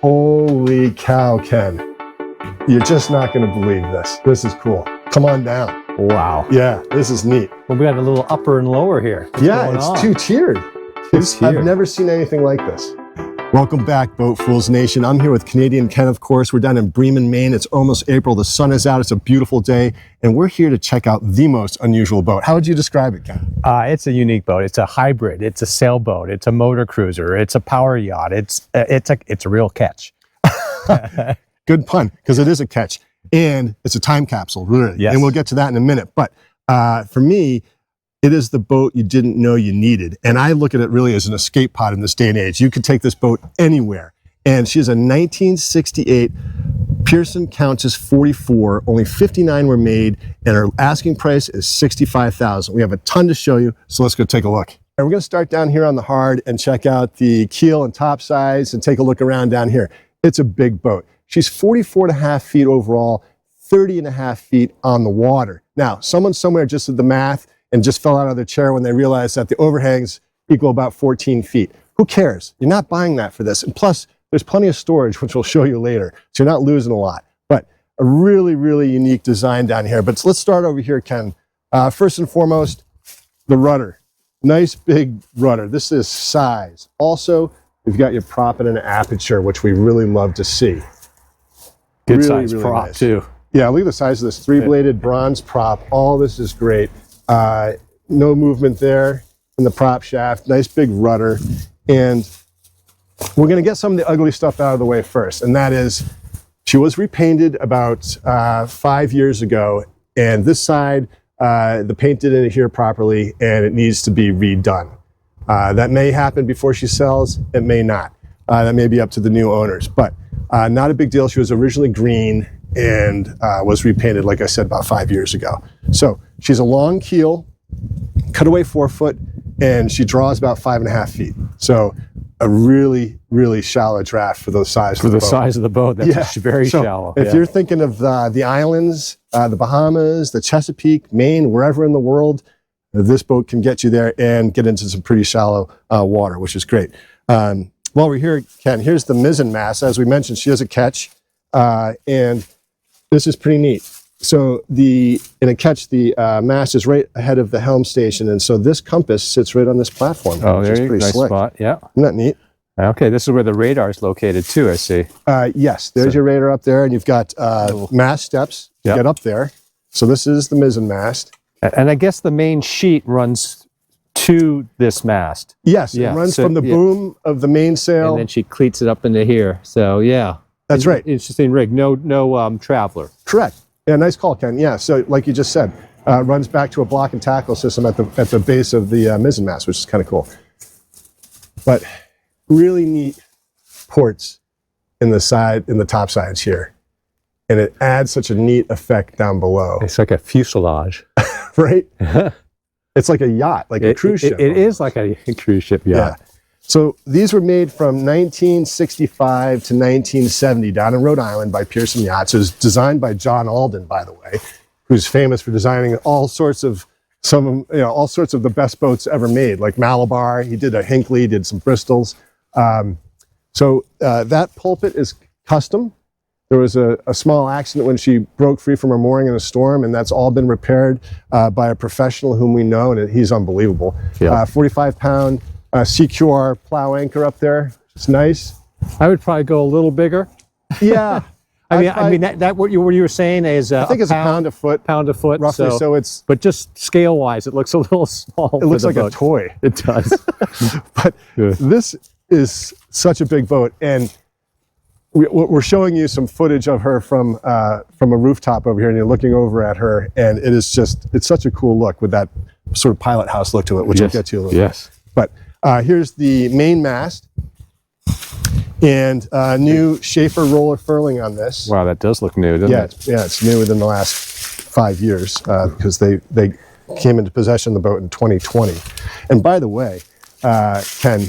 Holy cow, Ken. You're just not going to believe this. This is cool. Come on down. Wow. Yeah, this is neat. Well, we got a little upper and lower here. Yeah, it's two-tiered. I've never seen anything like this. Welcome back, Boat Fools Nation. I'm here with Canadian Ken, of course. We're down in Bremen, Maine. It's almost April. The sun is out. It's a beautiful day. And we're here to check out the most unusual boat. How would you describe it, Ken? It's a unique boat. It's a hybrid. It's a sailboat. It's a motor cruiser. It's a power yacht. It's a real catch. Good pun, because it is a catch. And it's a time capsule, really. Yes. And we'll get to that in a minute. But for me, it is the boat you didn't know you needed. And I look at it really as an escape pod in this day and age. You could take this boat anywhere. And she's a 1968 Pearson Countess 44. Only 59 were made, and her asking price is $65,000. We have a ton to show you, so let's go take a look. And we're going to start down here on the hard and check out the keel and top sides and take a look around down here. It's a big boat. She's 44.5 feet overall, 30.5 feet on the water. Now, someone somewhere just did the math and just fell out of their chair when they realized that the overhangs equal about 14 feet. Who cares? You're not buying that for this. And plus, there's plenty of storage, which we'll show you later. So you're not losing a lot. But a really, really unique design down here. But let's start over here, Ken. First and foremost, the rudder. Nice big rudder. This is size. Also, you've got your prop and an aperture, which we really love to see. Good size prop, nice. Too. Yeah, look at the size of this three-bladed bronze prop. All this is great. No movement there in the prop shaft. Nice big rudder. And we're going to get some of the ugly stuff out of the way first. And that is, she was repainted about 5 years ago. And this side, the paint didn't adhere properly, and it needs to be redone. That may happen before she sells. It may not. That may be up to the new owners. But not a big deal. She was originally green and was repainted, like I said, about 5 years ago. So she's a long keel, cutaway forefoot, and she draws about 5.5 feet. So a really, really shallow draft for the size of the boat. For the size of the boat, that's very shallow. If you're thinking of the islands, the Bahamas, the Chesapeake, Maine, wherever in the world, this boat can get you there and get into some pretty shallow water, which is great. While we're here, Ken, here's the mizzen mast. As we mentioned, she has a catch, and this is pretty neat. So in a catch, the mast is right ahead of the helm station, and so this compass sits right on this platform. Oh, there you go. Nice spot, yeah. Isn't that neat? Okay, this is where the radar is located too, I see. Yes, there's your radar up there, and you've got mast steps to get up there. So this is the mizzen mast. And I guess the main sheet runs to this mast. Yes, it runs from the boom of the mainsail. And then she cleats it up into here. So yeah. That's right. Interesting rig. No traveler. Correct. Yeah, nice call, Ken. Yeah, so like you just said, runs back to a block and tackle system at the base of the mizzen mast, which is kind of cool. But really neat ports in the top sides here. And it adds such a neat effect down below. It's like a fuselage. Right? It's like a yacht, like a cruise ship. It is like a cruise ship yacht. Yeah. So these were made from 1965 to 1970 down in Rhode Island by Pearson Yachts. It was designed by John Alden, by the way, who's famous for designing all sorts of the best boats ever made, like Malabar. He did a Hinckley, did some Bristols. So that pulpit is custom. There was a small accident when she broke free from her mooring in a storm, and that's all been repaired by a professional whom we know, and he's unbelievable. Yeah. 45-pound CQR plow anchor up there. It's nice. I would probably go a little bigger. Yeah. I mean that what you were saying is I think it's a pound a foot. Pound a foot, roughly. So it's. But just scale wise, it looks a little small. It looks like a toy. It does. But this is such a big boat, and we're showing you some footage of her from a rooftop over here, and you're looking over at her, and it's such a cool look with that sort of pilot house look to it, which I'll get to a little bit. But here's the main mast, and new Schaefer roller furling on this. Wow, that does look new, doesn't it? Yeah, it's new within the last 5 years because they came into possession of the boat in 2020. And by the way, Ken,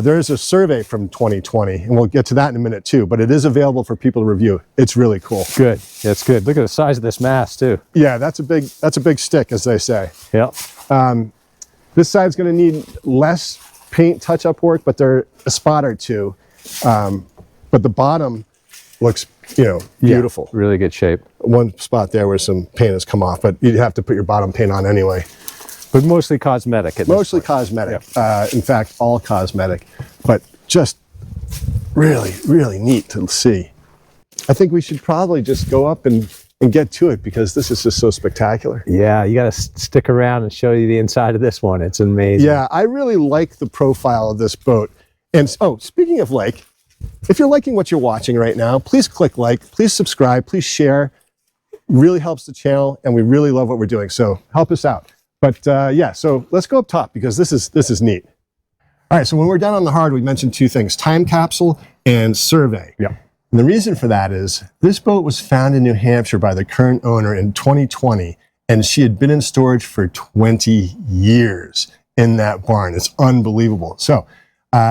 there is a survey from 2020, and we'll get to that in a minute too, but it is available for people to review. It's really cool. Good, that's good. Look at the size of this mast too. Yeah, that's a big stick, as they say. Yep. This side's going to need less paint touch-up work, but they're a spot or two. But but the bottom looks, beautiful. Yeah, really good shape. One spot there where some paint has come off, but you'd have to put your bottom paint on anyway. But mostly cosmetic. Mostly cosmetic. Yep. In fact, all cosmetic, but just really, really neat to see. I think we should probably just go up and get to it because this is just so spectacular. Yeah, you got to stick around and show you the inside of this one. It's amazing. Yeah, I really like the profile of this boat. And speaking of like, if you're liking what you're watching right now, please click like, please subscribe, please share. Really helps the channel, and we really love what we're doing. So help us out. But yeah, so let's go up top because this is neat. All right, so when we're down on the hard, we mentioned two things: time capsule and survey. Yeah. And the reason for that is this boat was found in New Hampshire by the current owner in 2020, and she had been in storage for 20 years in that barn. It's unbelievable. So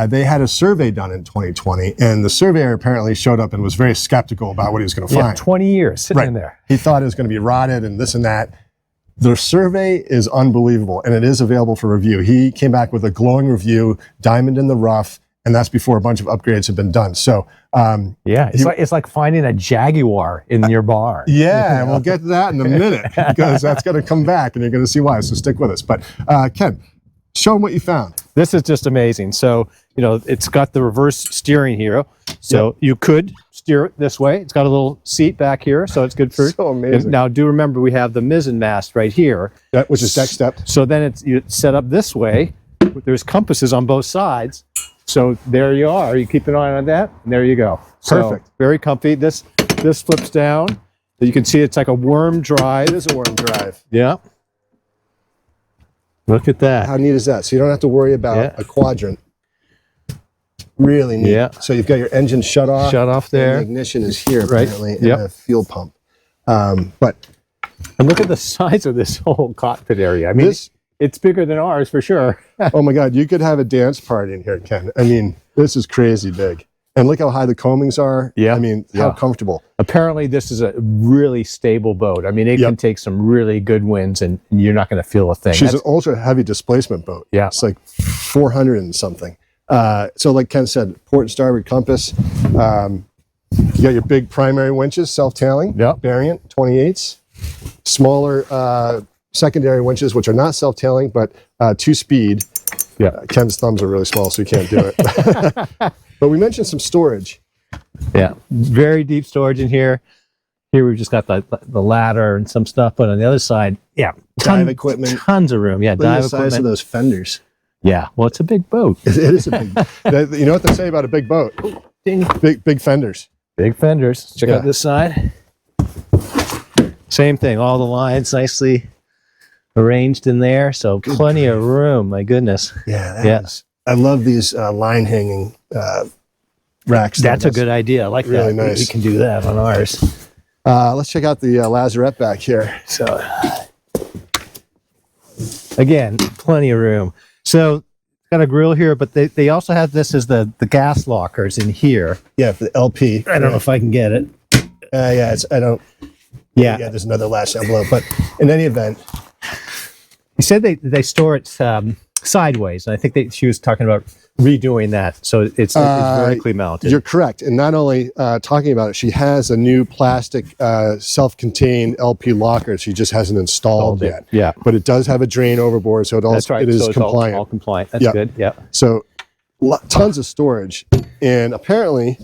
they had a survey done in 2020, and the surveyor apparently showed up and was very skeptical about what he was going to find. 20 years sitting in there. He thought it was going to be rotted and this and that. The survey is unbelievable, and it is available for review. He came back with a glowing review, diamond in the rough, and that's before a bunch of upgrades have been done. So yeah, it's like finding a Jaguar in your barn. Yeah, and we'll get to that in a minute because that's going to come back, and you're going to see why. So stick with us. But Ken, show them what you found. This is just amazing. So it's got the reverse steering here. So you could steer it this way. It's got a little seat back here, so it's good for. So amazing. Now, do remember we have the mizzen mast right here, which is deck step. So then you set up this way. There's compasses on both sides. So there you are. You keep an eye on that, and there you go. Perfect. So, very comfy. This flips down. You can see it's like a worm drive. It is a worm drive. Yeah. Look at that. How neat is that? So you don't have to worry about a quadrant. Really neat. Yeah. So you've got your engine shut off. Shut off there. The ignition is here apparently, and a fuel pump. And look at the size of this whole cockpit area. I mean, it's bigger than ours for sure. Oh my God, you could have a dance party in here, Ken. I mean, this is crazy big. And look how high the coamings are. Yeah. I mean, how comfortable. Apparently this is a really stable boat. I mean, it can take some really good winds and you're not going to feel a thing. She's an ultra heavy displacement boat. Yeah. It's like 400 and something. So like Ken said, port and starboard compass. You got your big primary winches, self-tailing, variant, 28s. Smaller secondary winches, which are not self-tailing, but 2-speed. Yeah. Ken's thumbs are really small, so he can't do it. But we mentioned some storage. Yeah, very deep storage in here. Here we've just got the ladder and some stuff, but on the other side, dive equipment, tons of room. Yeah, look at the size of those fenders. Yeah, well, it's a big boat. It is a big. You know what they say about a big boat? Ding. Big fenders. Big fenders. Check out this side. Same thing. All the lines nicely arranged in there, so plenty of room. My goodness. Yeah. I love these line hanging racks. That's a good idea. I like really that. Nice. We can do that on ours. Let's check out the lazarette back here. So again, plenty of room. So got a grill here, but they also have this as the gas lockers in here. Yeah, for the LP. I don't know if I can get it. Yeah, there's another latch envelope, but in any event, he said they store it sideways, and I think she was talking about redoing that, so it's vertically mounted. You're correct, and not only talking about it, she has a new plastic self-contained LP locker. She just hasn't installed yet. Yeah, but it does have a drain overboard, so it is compliant. All compliant. That's good. Yeah. So tons of storage, and apparently,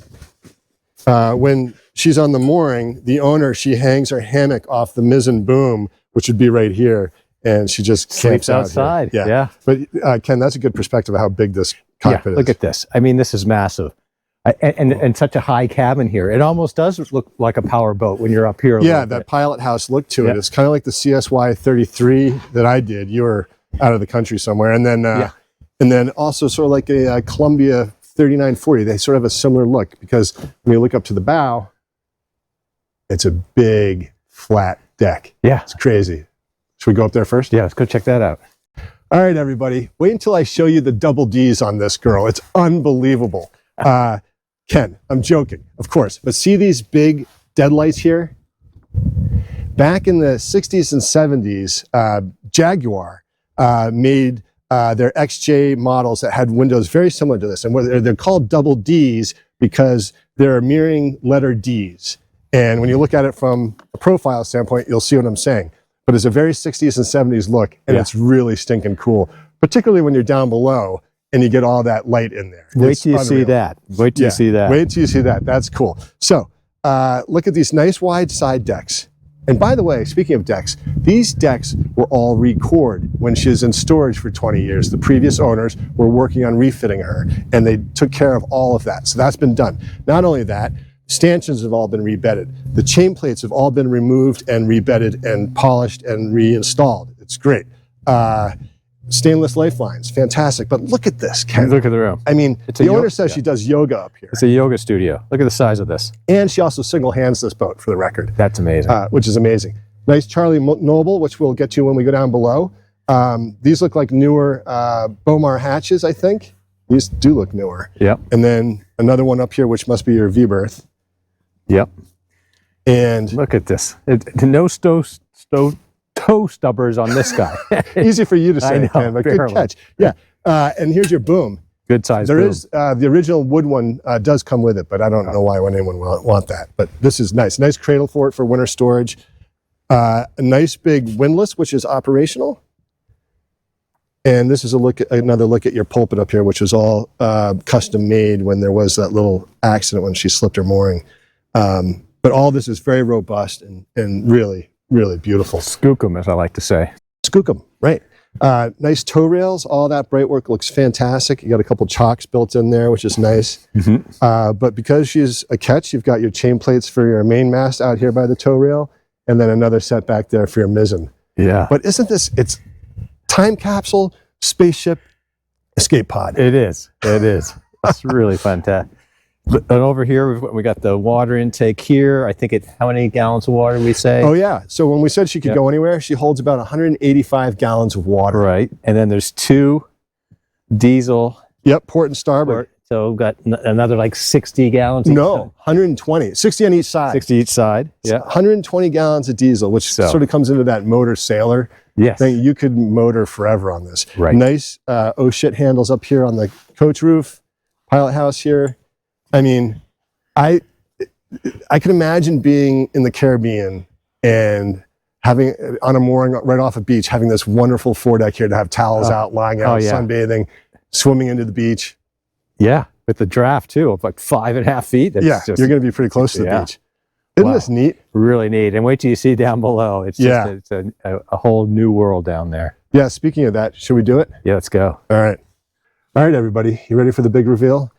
when she's on the mooring, the owner, she hangs her hammock off the mizzen boom, which would be right here. And she just sleeps outside. Yeah. But Ken, that's a good perspective of how big this cockpit is. Look at this. I mean, this is massive. And such a high cabin here. It almost does look like a power boat when you're up here. That pilot house look to it. It's kind of like the CSY 33 that I did. You were out of the country somewhere. And then also sort of like a Columbia 3940. They sort of have a similar look because when you look up to the bow, it's a big flat deck. Yeah. It's crazy. Should we go up there first? Yeah, let's go check that out. All right, everybody. Wait until I show you the double Ds on this girl. It's unbelievable. Ken, I'm joking, of course. But see these big deadlights here? Back in the 60s and 70s, Jaguar made they're XJ models that had windows very similar to this. And they're called double Ds because they're mirroring letter Ds. And when you look at it from a profile standpoint, you'll see what I'm saying. But it's a very 60s and 70s look, and it's really stinking cool, particularly when you're down below and you get all that light in there. Wait till you see that. Wait till you see that. Wait till you see that. That's cool. So look at these nice wide side decks. And by the way, speaking of decks, these decks were all re-cored when she was in storage for 20 years. The previous owners were working on refitting her, and they took care of all of that. So that's been done. Not only that, stanchions have all been rebedded. The chain plates have all been removed and rebedded and polished and reinstalled. It's great. Stainless lifelines, fantastic. But look at this, Ken. Look at the room. I mean, the owner says she does yoga up here. It's a yoga studio. Look at the size of this. And she also single hands this boat, for the record. That's amazing. Which is amazing. Nice Charlie Noble, which we'll get to when we go down below. These look like newer Bomar hatches, I think. These do look newer. Yep. And then another one up here, which must be your V-berth. Yep. And look at this. No toe stubbers on this guy. Easy for you to say, Ken, but barely. good catch. Yeah. And here's your boom. Good size There boom. is, the original wood one does come with it, but I don't know why anyone would want that. But this is nice. Nice cradle for it for winter storage. A nice big windlass, which is operational. And this is another look at your pulpit up here, which was all custom made when there was that little accident when she slipped her mooring. But all this is very robust and really, really beautiful. Skookum, as I like to say. Skookum, right. Nice toe rails. All that bright work looks fantastic. You got a couple chocks built in there, which is nice. But because she's a ketch, you've got your chain plates for your mainmast out here by the toe rail, and then another set back there for your mizzen. Yeah. But isn't this, it's time capsule, spaceship, escape pod. It is. It is. It's really fantastic. And over here, we got the water intake here. I think how many gallons of water we say? Oh, yeah. So when we said she could go anywhere, she holds about 185 gallons of water. Right. And then there's 2 diesel. Yep, port and starboard. So we've got another like 60 gallons. No, 120. 60 on each side. 60 each side. Yeah. 120 gallons of diesel, which sort of comes into that motor sailor thing. You could motor forever on this. Right. Nice oh shit handles up here on the coach roof, pilot house here. I mean, I can imagine being in the Caribbean and having on a mooring right off a beach, having this wonderful foredeck here to have towels out, lying out, sunbathing, swimming into the beach. Yeah, with the draft too of like 5.5 feet. That's you're going to be pretty close to the beach. Isn't this neat? Really neat. And wait till you see down below. It's just it's a whole new world down there. Yeah. Speaking of that, should we do it? Yeah, let's go. All right, everybody, you ready for the big reveal?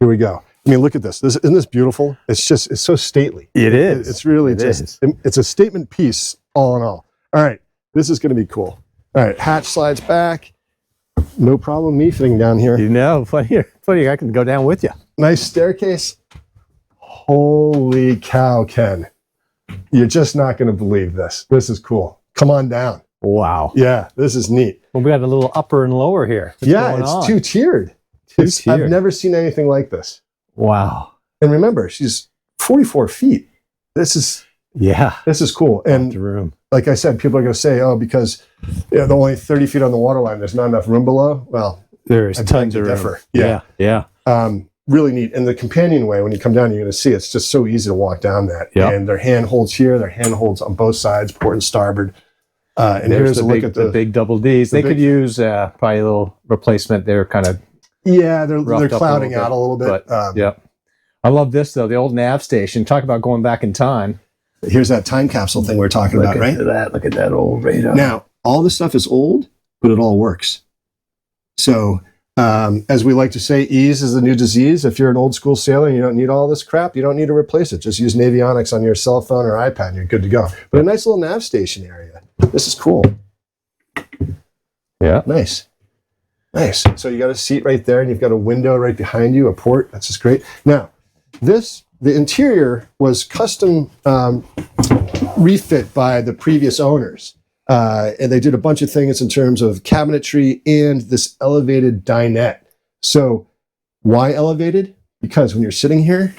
Here we go. I mean, look at this. Isn't this beautiful? It's so stately. It is. It's really it's a statement piece all in all. All right, this is going to be cool. All right, hatch slides back. No problem me fitting down here. You know, funny, I can go down with you. Nice staircase. Holy cow, Ken. You're just not going to believe this. This is cool. Come on down. Wow. Yeah, this is neat. Well, we got a little upper and lower here. What's it's two-tiered. I've never seen anything like this. Wow. And remember, she's 44 feet. This is cool. And the room. Like I said, people are going to say, oh, because they're only 30 feet on the waterline, there's not enough room below. Well, there's tons of room. Yeah. Really neat. And the companionway, when you come down, you're going to see it's just so easy to walk down that. Yep. And their hand holds here, their hand holds on both sides, port and starboard. And here's a look at the big double Ds. They could use probably a little replacement. They're kind of they're clouding out a little bit. But, I love this though. The old nav station. Talk about going back in time. Here's that time capsule thing we were talking about, right? Look at that old radar. Now, all this stuff is old, but it all works. So, as we like to say, ease is the new disease. If you're an old school sailor and you don't need all this crap, you don't need to replace it. Just use Navionics on your cell phone or iPad and you're good to go. But a nice little nav station area. This is cool. Yeah. Nice. So you got a seat right there and you've got a window right behind you, a port. That's just great. Now, the interior was custom refit by the previous owners. And they did a bunch of things in terms of cabinetry and this elevated dinette. So why elevated? Because when you're sitting here,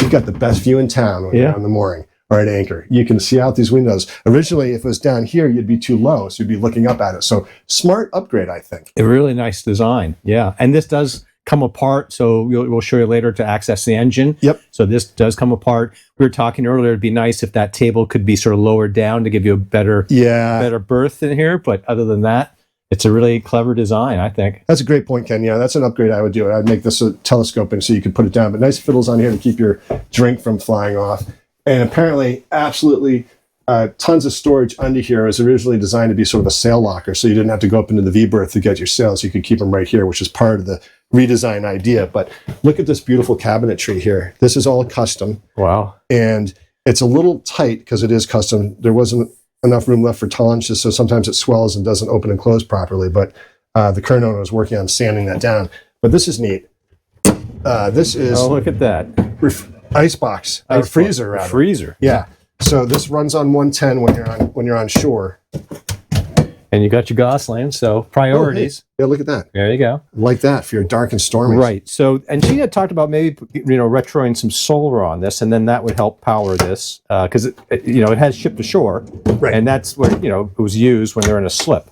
you've got the best view in town when you're on the mooring. are at anchor. You can see out these windows. Originally, if it was down here, you'd be too low, so you'd be looking up at it. So smart upgrade, I think. A really nice design. Yeah. And this does come apart. So we'll show you later to access the engine. Yep. So this does come apart. We were talking earlier, it'd be nice if that table could be sort of lowered down to give you a better berth in here. But other than that, it's a really clever design, I think. That's a great point, Ken. Yeah, that's an upgrade I would do. I'd make this a telescoping so you could put it down. But nice fiddles on here to keep your drink from flying off. And apparently, absolutely tons of storage under here. It was originally designed to be sort of a sail locker, so you didn't have to go up into the V-berth to get your sails. You could keep them right here, which is part of the redesign idea. But look at this beautiful cabinetry here. This is all custom. Wow. And it's a little tight because it is custom. There wasn't enough room left for tolerances, so sometimes it swells and doesn't open and close properly. But the current owner was working on sanding that down. But this is neat. This is look at that. Icebox, or freezer, rather. Freezer. Yeah. So this runs on 110 when you're on shore. And you got your Gosling, so priorities. Oh, hey. Yeah, look at that. There you go. Like that for your dark and stormy. Right. So, and she had talked about maybe retroing some solar on this, and then that would help power this because it has ship to shore, right? And that's where it was used when they're in a slip.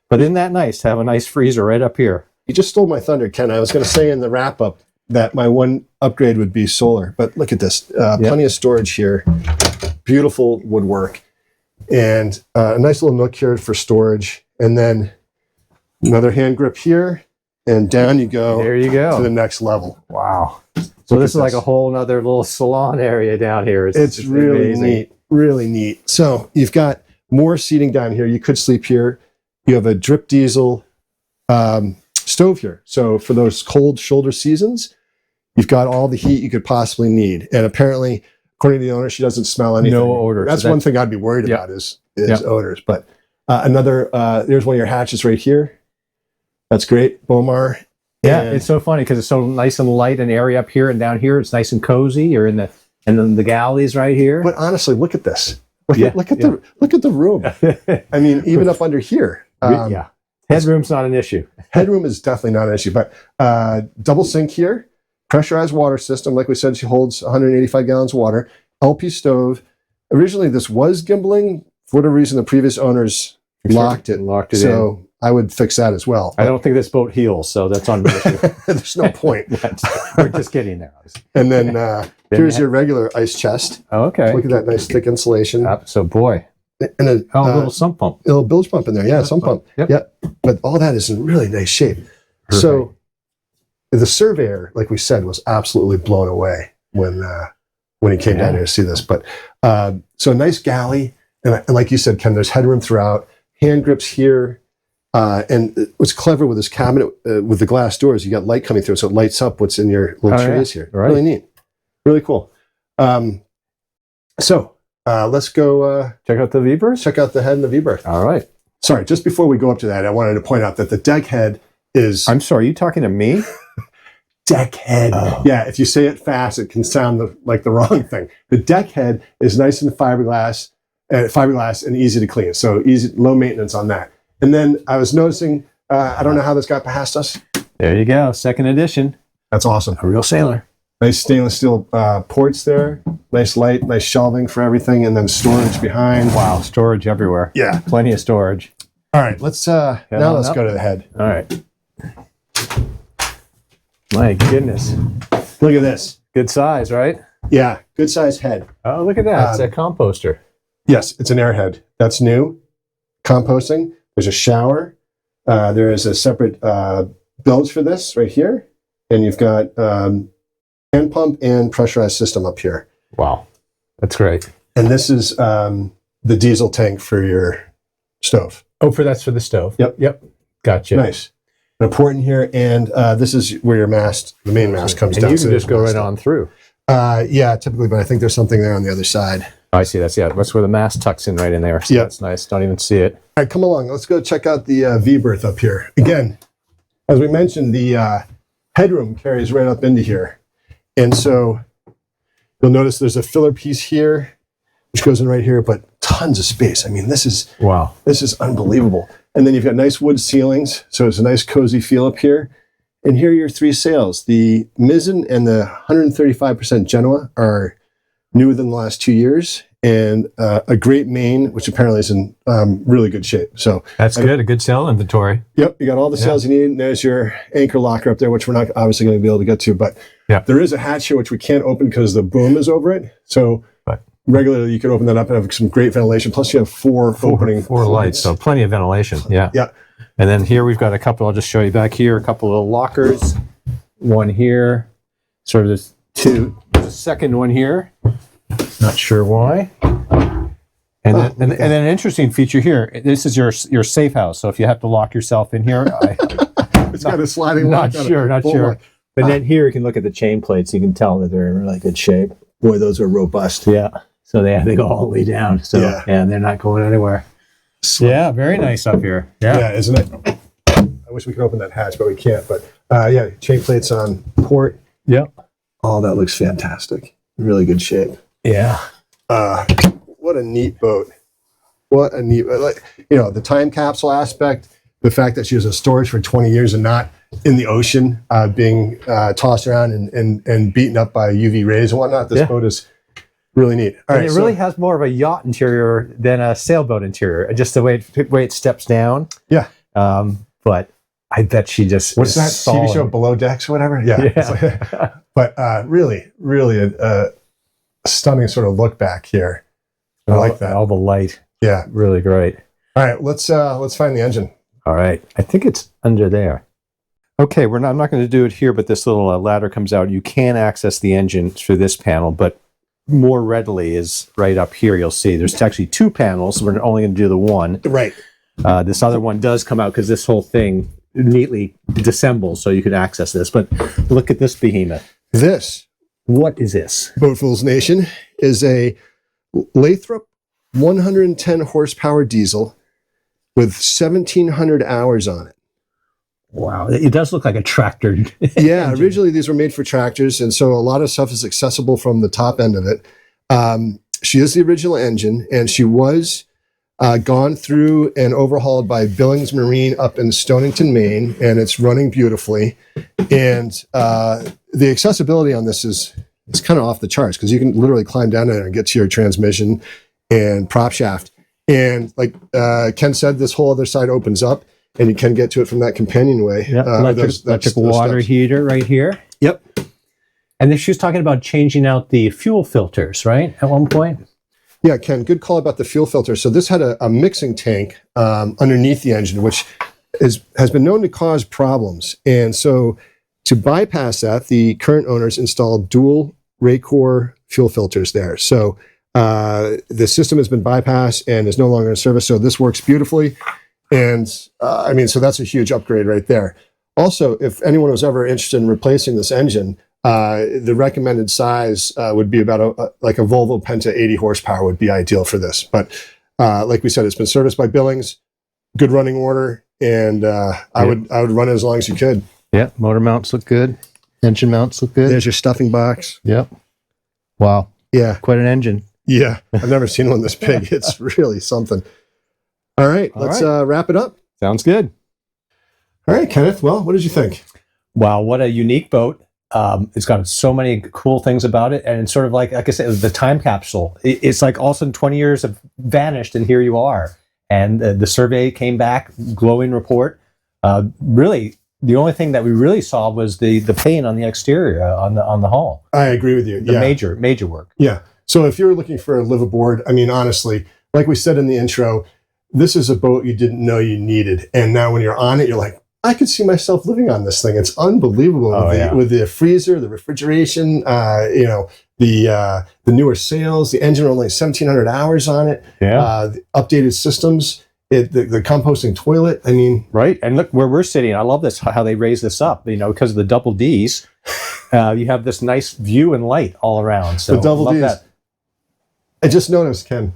But isn't that nice to have a nice freezer right up here? You just stole my thunder, Ken. I was going to say in the wrap up that my one upgrade would be solar, but look at this. Plenty of storage here. Beautiful woodwork. And a nice little nook here for storage. And then another hand grip here. And down you go. There you go. To the next level. Wow. So this is like a whole nother little salon area down here. It's really amazing. Neat. Really neat. So you've got more seating down here. You could sleep here. You have a drip diesel stove here. So for those cold shoulder seasons, you've got all the heat you could possibly need. And apparently, according to the owner, she doesn't smell anything. No odors. That's one thing I'd be worried about is odors. But there's one of your hatches right here. That's great. Bomar. Yeah, it's so funny because it's so nice and light and airy up here, and down here it's nice and cozy. You're in the then the galleys right here. But honestly, look at this. Look at the room. I mean, even up under here. Headroom's not an issue. Headroom is definitely not an issue. But double sink here. Pressurized water system. Like we said, she holds 185 gallons of water. LP stove. Originally, this was gimbaling. For whatever reason, the previous owners locked it in. I would fix that as well. I don't think this boat heals, so that's on the issue. There's no point. We're just kidding there. And then here's your regular ice chest. Oh, okay. Look at that nice thick insulation. So boy. And a little sump pump. A little bilge pump in there. Yeah, sump pump. Yep. Yeah. But all that is in really nice shape. Perfect. So the surveyor, like we said, was absolutely blown away when he came down here to see this. But so a nice galley. And like you said, Ken, there's headroom throughout. Hand grips here. And what's clever with this cabinet, with the glass doors, you got light coming through, so it lights up what's in your little trays here. Right. Really neat. Really cool. So let's go check out the V-berth? Check out the head and the V-berth. All right. Sorry, just before we go up to that, I wanted to point out that the deck head is... I'm sorry, are you talking to me? Deck head. Oh. Yeah, if you say it fast, it can sound like the wrong thing. The deck head is nice and fiberglass and easy to clean. So easy, low maintenance on that. And then I was noticing, I don't know how this got past us. There you go, second edition. That's awesome. A real sailor. Nice stainless steel ports there. Nice light, nice shelving for everything, and then storage behind. Wow, storage everywhere. Yeah. Plenty of storage. All right, let's go to the head. All right. My goodness. Look at this. Good size, right? Yeah, good size head. Oh, look at that. It's a composter. Yes, it's an airhead. That's new. Composting. There's a shower. There is a separate bilge for this right here. And you've got hand pump and pressurized system up here. Wow. That's great. And this is the diesel tank for your stove. Oh, that's for the stove. Yep. Gotcha. Nice. And a port in here. And this is where your mast, the main mast comes down. And you can just go right on through. Yeah, typically, but I think there's something there on the other side. I see. That's where the mast tucks in right in there. So that's nice. Don't even see it. All right, come along. Let's go check out the V-berth up here. Again, as we mentioned, the headroom carries right up into here. And so you'll notice there's a filler piece here, which goes in right here, but tons of space. I mean, this is unbelievable. And then you've got nice wood ceilings, so it's a nice cozy feel up here. And here are your three sails. The mizzen and the 135% Genoa are new within the last 2 years. and a great main, which apparently is in really good shape. So that's good. A good sail inventory. Yep, you got all the sails you need. And there's your anchor locker up there, which we're not obviously going to be able to get to, but there is a hatch here which we can't open because the boom is over it. So regularly you can open that up and have some great ventilation. Plus you have four lights, so plenty of ventilation. Yeah. And then here we've got a couple. I'll just show you back here. A couple of lockers. One here. Sort of this two. There's a second one here. Not sure why. And then an interesting feature here. This is your safe house. So if you have to lock yourself in here, it's got a sliding lock. Not sure. But then here you can look at the chain plates. You can tell that they're in really good shape. Boy, those are robust. Yeah. So they go all the way down. So yeah, they're not going anywhere. Yeah, very nice up here. Yeah, isn't it? I wish we could open that hatch, but we can't. But yeah, chain plates on port. Yep. Oh, that looks fantastic. Really good shape. Yeah. What a neat boat. What a neat, like, the time capsule aspect, the fact that she was in storage for 20 years and not in the ocean, being tossed around and beaten up by UV rays and whatnot. This boat is really neat. All right, it really has more of a yacht interior than a sailboat interior, just the way it steps down. Yeah. But I bet she just what's that TV show, Below Decks or whatever? Yeah. But really, really a stunning sort of look back here. I like that. All the light. Yeah. Really great. All right, let's find the engine. All right. I think it's under there. Okay, I'm not going to do it here, but this little ladder comes out. You can access the engine through this panel, but more readily is right up here. You'll see there's actually two panels. We're only going to do the one. Right. This other one does come out because this whole thing neatly disassembles so you can access this. But look at this behemoth. What is this? Boatfuls Nation is a Lathrop 110 horsepower diesel with 1,700 hours on it. Wow, it does look like a tractor. Yeah, originally these were made for tractors, and so a lot of stuff is accessible from the top end of it. She is the original engine, and she was gone through and overhauled by Billings Marine up in Stonington, Maine, and it's running beautifully. And the accessibility on this is kind of off the charts because you can literally climb down there and get to your transmission and prop shaft. And like Ken said, this whole other side opens up, and you can get to it from that companionway. Yep. Electric water heater right here. Yep. And then she was talking about changing out the fuel filters, right? At one point. Yeah, Ken, good call about the fuel filter. So this had a mixing tank underneath the engine, which has been known to cause problems. And so to bypass that, the current owners installed dual Raycor fuel filters there. So the system has been bypassed and is no longer in service. So this works beautifully. And so that's a huge upgrade right there. Also, if anyone was ever interested in replacing this engine, the recommended size would be about a Volvo Penta 80 horsepower would be ideal for this. But like we said, it's been serviced by Billings, good running order, and I would run it as long as you could. Yeah, motor mounts look good. Engine mounts look good. There's your stuffing box. Yep. Wow. Yeah. Quite an engine. Yeah. I've never seen one this big. It's really something. All right. Let's wrap it up. Sounds good. All right, Kenneth. Well, what did you think? Wow, what a unique boat. It's got so many cool things about it. And it's sort of like I said, the time capsule. It's like all of a sudden 20 years have vanished and here you are. And the survey came back, glowing report. Really, the only thing that we really saw was the paint on the exterior, on the hull. I agree with you. The major work. Yeah. So if you're looking for a liveaboard, honestly, like we said in the intro, this is a boat you didn't know you needed. And now when you're on it, you're like, I could see myself living on this thing. It's unbelievable with the freezer, the refrigeration, the newer sails, the engine only 1,700 hours on it. Yeah. The updated systems, the composting toilet. Right. And look where we're sitting. I love this, how they raise this up, because of the double Ds. You have this nice view and light all around. So the double Ds. That. I just noticed, Ken,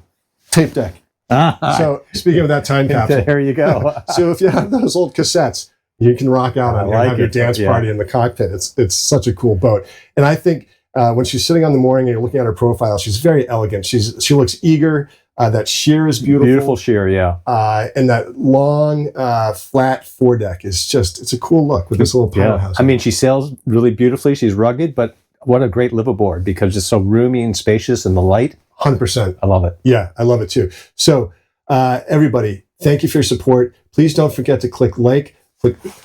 tape deck. So speaking of that time capsule, there you go. So if you have those old cassettes, you can rock out on and have your dance party in the cockpit. It's such a cool boat. And I think when she's sitting on the mooring and you're looking at her profile, she's very elegant. She looks eager. That sheer is beautiful. Beautiful sheer, yeah. And that long, flat foredeck is it's a cool look with this little powerhouse. She sails really beautifully. She's rugged, but what a great liveaboard because it's so roomy and spacious and the light. 100%. I love it. Yeah, I love it too. So everybody, thank you for your support. Please don't forget to click like,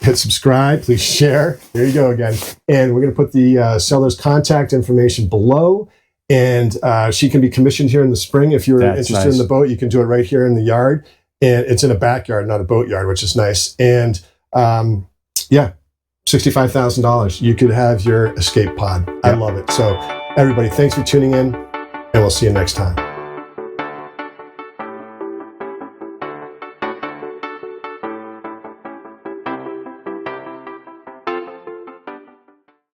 hit subscribe, please share. There you go again. And we're going to put the seller's contact information below. And she can be commissioned here in the spring. If you're interested in the boat, you can do it right here in the yard. And it's in a backyard, not a boatyard, which is nice. And yeah, $65,000. You could have your escape pod. I love it. So everybody, thanks for tuning in, and we'll see you next time.